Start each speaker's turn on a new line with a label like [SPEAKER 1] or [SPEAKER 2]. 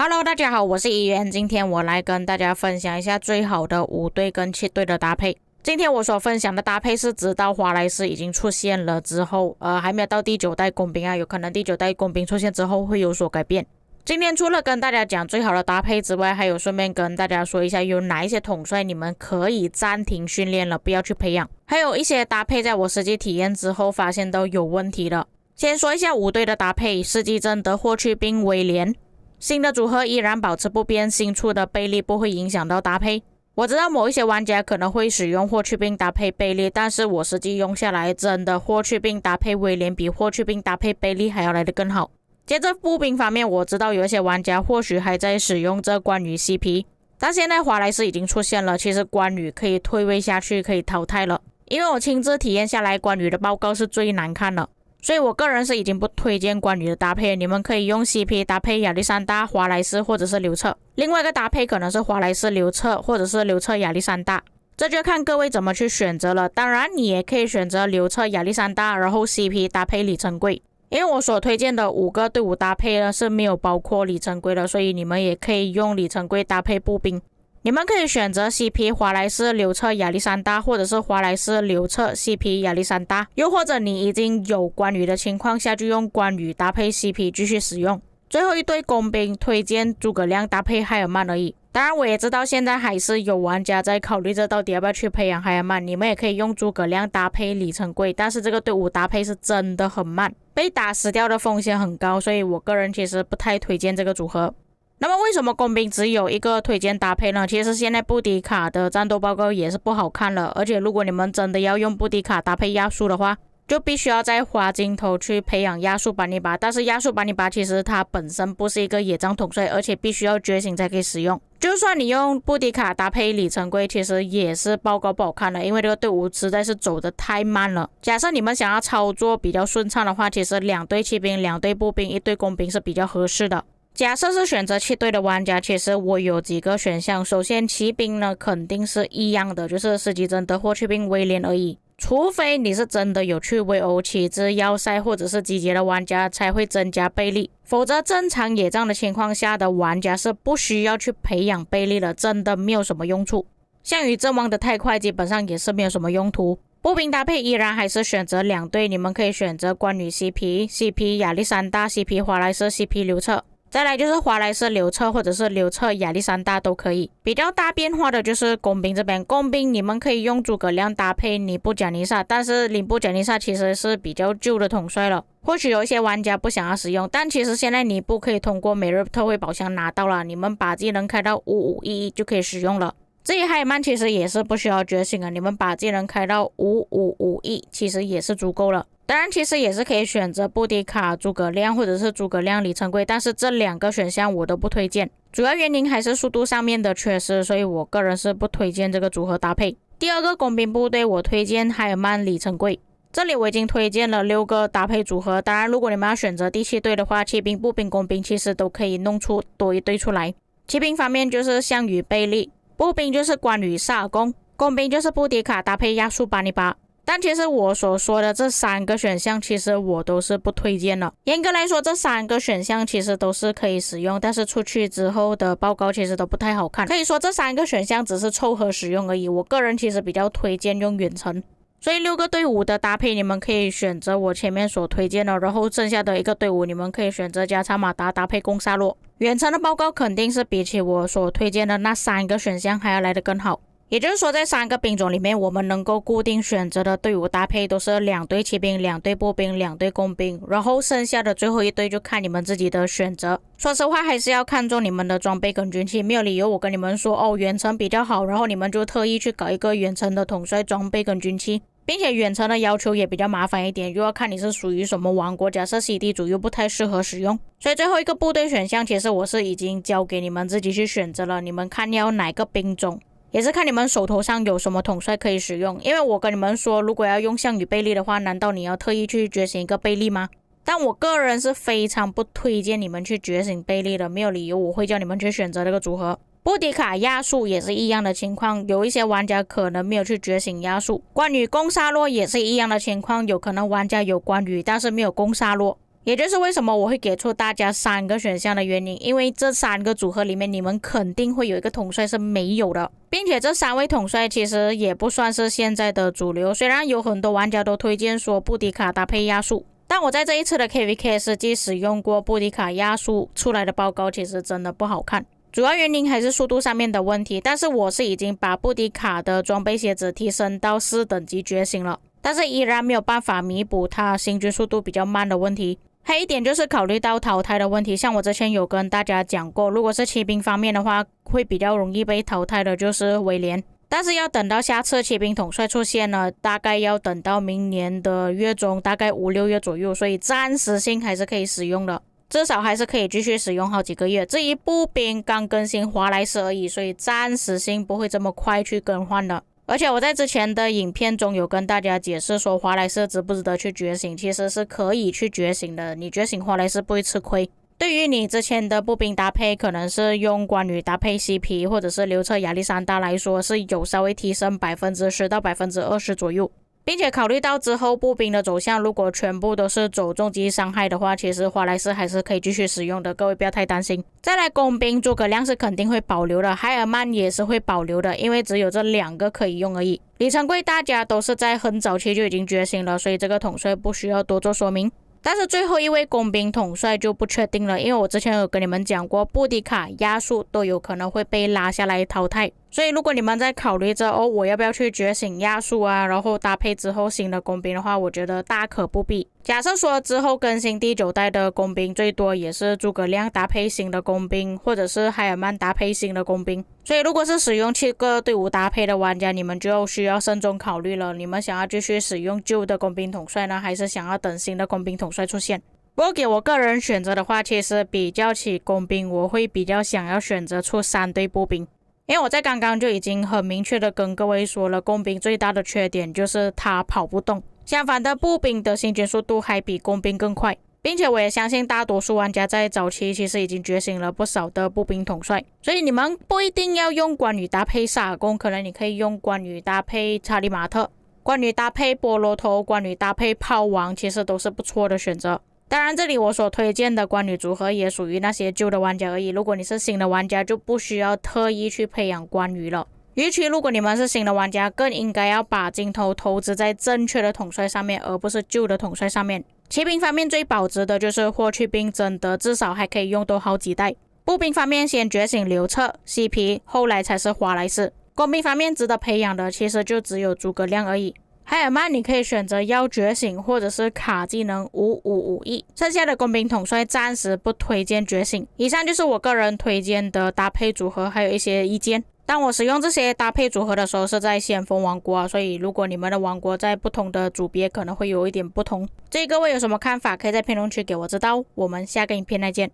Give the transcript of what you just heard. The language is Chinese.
[SPEAKER 1] Hello，大家好，我是怡媛，今天我来跟大家分享一下最好的5队跟7队的搭配。今天我所分享的搭配是直到华莱士已经出现了之后，还没有到第9代工兵啊，有可能第9代工兵出现之后会有所改变。今天除了跟大家讲最好的搭配之外，还有顺便跟大家说一下有哪一些统帅你们可以暂停训练了，不要去培养。还有一些搭配在我实际体验之后发现都有问题的。先说一下5队的搭配，司机真的霍去病威廉。新的组合依然保持不变，新出的贝利不会影响到搭配。我知道某一些玩家可能会使用霍去病搭配贝利，但是我实际用下来，真的霍去病搭配威廉比霍去病搭配贝利还要来得更好。接着步兵方面，我知道有一些玩家或许还在使用这关羽 CP， 但现在华莱士已经出现了，其实关羽可以退位下去，可以淘汰了。因为我亲自体验下来，关羽的报告是最难看的。所以我个人是已经不推荐关羽的搭配，你们可以用 CP 搭配亚历山大、华莱士或者是刘彻。另外一个搭配可能是华莱士、刘彻或者是刘彻、亚历山大，这就看各位怎么去选择了。当然你也可以选择刘彻、亚历山大，然后 CP 搭配李成桂。因为我所推荐的5个队伍搭配呢是没有包括李成桂的，所以你们也可以用李成桂搭配步兵。你们可以选择 CP 华莱士、刘彻、亚历山大，或者是华莱士、刘彻、CP 亚历山大，又或者你已经有关羽的情况下，就用关羽搭配 CP 继续使用。最后一队工兵推荐诸葛亮搭配海尔曼而已。当然我也知道现在还是有玩家在考虑着到底要不要去培养海尔曼，你们也可以用诸葛亮搭配李成桂，但是这个队伍搭配是真的很慢，被打死掉的风险很高，所以我个人其实不太推荐这个组合。那么为什么工兵只有一个推荐搭配呢？其实现在布迪卡的战斗报告也是不好看了，而且如果你们真的要用布迪卡搭配亚述的话，就必须要再花镜头去培养亚述班尼拔。但是亚述班尼拔其实它本身不是一个野战统帅，而且必须要觉醒才可以使用。就算你用布迪卡搭配李成桂，其实也是报告不好看的，因为这个队伍实在是走得太慢了。假设你们想要操作比较顺畅的话，其实2队骑兵、2队步兵、1队工兵是比较合适的。假设是选择7队的玩家，其实我有几个选项。首先骑兵呢肯定是一样的，就是司机真的霍去病威廉而已，除非你是真的有去围殴旗帜要塞或者是集结的玩家才会增加贝利，否则正常野战的情况下的玩家是不需要去培养贝利的，真的没有什么用处。项羽阵亡的太快基本上也是没有什么用途。步兵搭配依然还是选择2队，你们可以选择关羽 CP 亚历山大、 CP 华莱士、 CP 刘彻，再来就是华莱士、刘彻或者是刘彻、亚历山大都可以。比较大变化的就是工兵这边，工兵你们可以用诸葛亮搭配尼布贾尼撒，但是尼布贾尼撒其实是比较旧的统帅了，或许有一些玩家不想要使用，但其实现在尼布可以通过每日特惠宝箱拿到了，你们把技能开到5511就可以使用了。至于海尔曼其实也是不需要觉醒啊，你们把技能开到5551其实也是足够了。当然其实也是可以选择布迪卡、诸葛亮或者是诸葛亮、李成桂，但是这2个选项我都不推荐，主要原因还是速度上面的缺失，所以我个人是不推荐这个组合搭配。第2个工兵部队我推荐海尔曼、李成桂，这里我已经推荐了6个搭配组合。当然如果你们要选择第7队的话，骑兵、步兵、工兵其实都可以弄出多一队出来。骑兵方面就是项羽、贝利，步兵就是关羽、萨尔贡，工兵就是布迪卡搭配亚述巴尼巴。但其实我所说的这3个选项其实我都是不推荐的。严格来说这3个选项其实都是可以使用，但是出去之后的报告其实都不太好看，可以说这3个选项只是凑合使用而已。我个人其实比较推荐用远程，所以6个队伍的搭配你们可以选择我前面所推荐的，然后剩下的1个队伍你们可以选择加查马达搭配贡萨洛。远程的报告肯定是比起我所推荐的那3个选项还要来得更好。也就是说在3个兵种里面，我们能够固定选择的队伍搭配都是2队骑兵、2队步兵、2队工兵，然后剩下的最后1队就看你们自己的选择。说实话还是要看重你们的装备跟军器，没有理由我跟你们说远程比较好，然后你们就特意去搞一个远程的统帅装备跟军器，并且远程的要求也比较麻烦一点，又要看你是属于什么王国，假设 CD 组又不太适合使用。所以最后1个部队选项其实我是已经交给你们自己去选择了，你们看要哪个兵种，也是看你们手头上有什么统帅可以使用。因为我跟你们说，如果要用项羽贝利的话，难道你要特意去觉醒一个贝利吗？但我个人是非常不推荐你们去觉醒贝利的，没有理由我会叫你们去选择这个组合。布迪卡亚述也是一样的情况，有一些玩家可能没有去觉醒亚述。关羽攻沙洛也是一样的情况，有可能玩家有关羽但是没有攻沙洛。也就是为什么我会给出大家3个选项的原因，因为这3个组合里面你们肯定会有一个统帅是没有的，并且这3位统帅其实也不算是现在的主流，虽然有很多玩家都推荐说布迪卡搭配亚述，但我在这一次的 KVK 实际使用过布迪卡亚述出来的报告其实真的不好看，主要原因还是速度上面的问题，但是我是已经把布迪卡的装备鞋子提升到4等级觉醒了，但是依然没有办法弥补它行军速度比较慢的问题。还有一点就是考虑到淘汰的问题，像我之前有跟大家讲过，如果是骑兵方面的话，会比较容易被淘汰的就是威廉，但是要等到下次骑兵统帅出现呢，大概要等到明年的月中，大概5、6月左右，所以暂时性还是可以使用的，至少还是可以继续使用好几个月。至于步兵刚更新华莱士而已，所以暂时性不会这么快去更换的。而且我在之前的影片中有跟大家解释说华莱士值不值得去觉醒，其实是可以去觉醒的，你觉醒华莱士不会吃亏。对于你之前的步兵搭配可能是用关羽搭配 CP 或者是刘彻亚历山大来说，是有稍微提升 10% 到 20% 左右，并且考虑到之后步兵的走向，如果全部都是走重击伤害的话，其实华莱士还是可以继续使用的，各位不要太担心。再来工兵，诸葛亮是肯定会保留的，海尔曼也是会保留的，因为只有这2个可以用而已。里程柜大家都是在很早期就已经觉醒了，所以这个统帅不需要多做说明。但是最后一位工兵统帅就不确定了，因为我之前有跟你们讲过，布迪卡、亚述都有可能会被拉下来淘汰，所以如果你们在考虑着我要不要去觉醒亚述啊，然后搭配之后新的工兵的话，我觉得大可不必。假设说之后更新第9代的工兵，最多也是诸葛亮搭配新的工兵，或者是海尔曼搭配新的工兵，所以如果是使用7个队伍搭配的玩家，你们就需要慎重考虑了，你们想要继续使用旧的工兵统帅呢，还是想要等新的工兵统帅出现？不过给我个人选择的话，其实比较起工兵，我会比较想要选择出3队步兵，因为我在刚刚就已经很明确的跟各位说了，工兵最大的缺点就是它跑不动，相反的步兵的行军速度还比工兵更快，并且我也相信大多数玩家在早期其实已经觉醒了不少的步兵统帅，所以你们不一定要用关羽搭配萨尔贡，可能你可以用关羽搭配查理马特，关羽搭配波罗头，关羽搭配炮王，其实都是不错的选择。当然这里我所推荐的关羽组合也属于那些旧的玩家而已，如果你是新的玩家就不需要特意去培养关羽了。尤其如果你们是新的玩家，更应该要把镜头投资在正确的统帅上面，而不是旧的统帅上面。骑兵方面最保值的就是霍去病，真的至少还可以用多好几代。步兵方面先觉醒刘彻 CP， 后来才是华莱士。工兵方面值得培养的其实就只有诸葛亮而已。海尔曼你可以选择要觉醒或者是卡技能5551，剩下的工兵统帅暂时不推荐觉醒。以上就是我个人推荐的搭配组合，还有一些意见。当我使用这些搭配组合的时候是在先锋王国所以如果你们的王国在不同的组别可能会有一点不同。至于各位有什么看法，可以在评论区给我知道。我们下个影片再见。